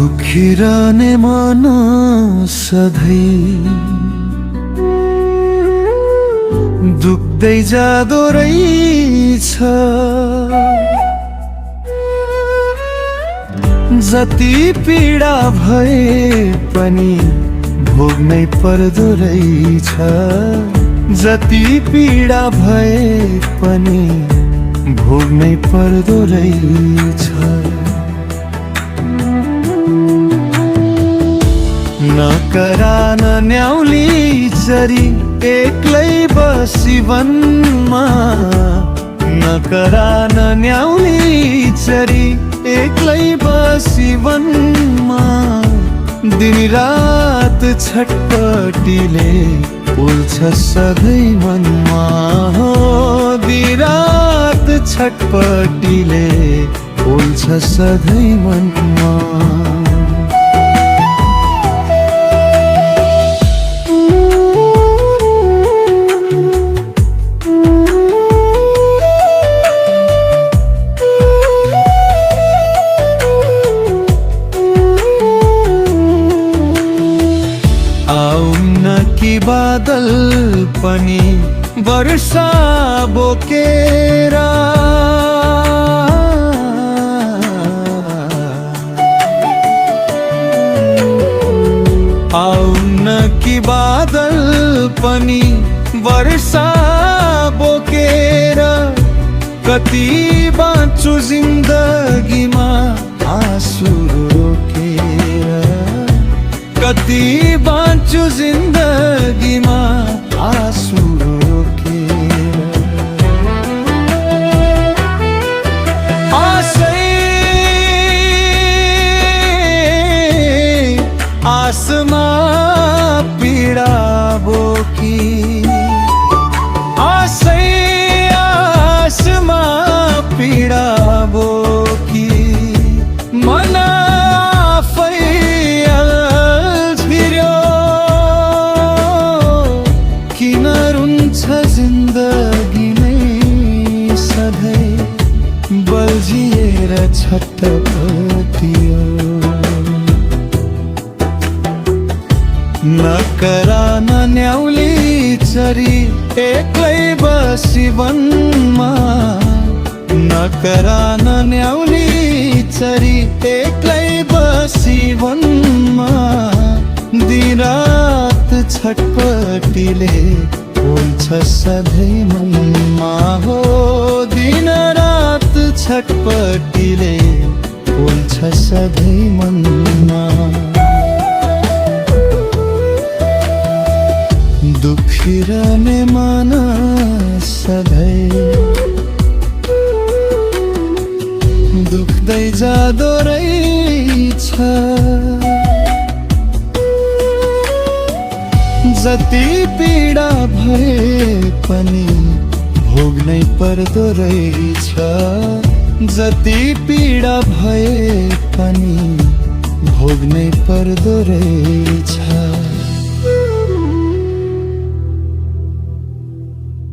दुखिरहने मन सधैँ दुख्दै जाँदो रहेछ। जति पीडा भए पनि भोग्नै पर्दो रहेछ। जति पीडा भए पनि भोग्नै पर्दो रहेछ। नकरा नन्याउली चरी एक्लै बसी वनमा। नकरा नन्याउली चरी एक्लै बसी वनमा। दिनरात छटपटीले उल्छ सधैँ मनमा। हो दिनरात छटपटीले उल्छ सधैँ मनमा। कि बादल पनि वर्षा बोकेर आउन कि बादल पनि वर्षा बोकेर। कति बाँच्छु जिन्दगीमा आँसु रोकेर। कति बाँच्छु जिन्दगीमा आँसु रोकेर। आसमा पीडा बोकी। आसमा पीडा बोकी। मन जिन्दगी नै सधैँ बल्झिएर छटपटियो। नकरा नन्याउली चरी एक्लै बसी वनमा। नकरा नन्याउली चरी एक्लै बसी वनमा। दिनरात छटपटीले उल्छ सधैँ मनमा। हो दिनरात छटपटीले उल्छ सधैँ मनमा। दुखिरहने मन सधैँ दुख्दै जाँदो रहेछ। जति पीडा भए पनि भोग्नै पर्दो रहेछ। जति पीडा भए पनि भोग्नै पर्दो रहेछ।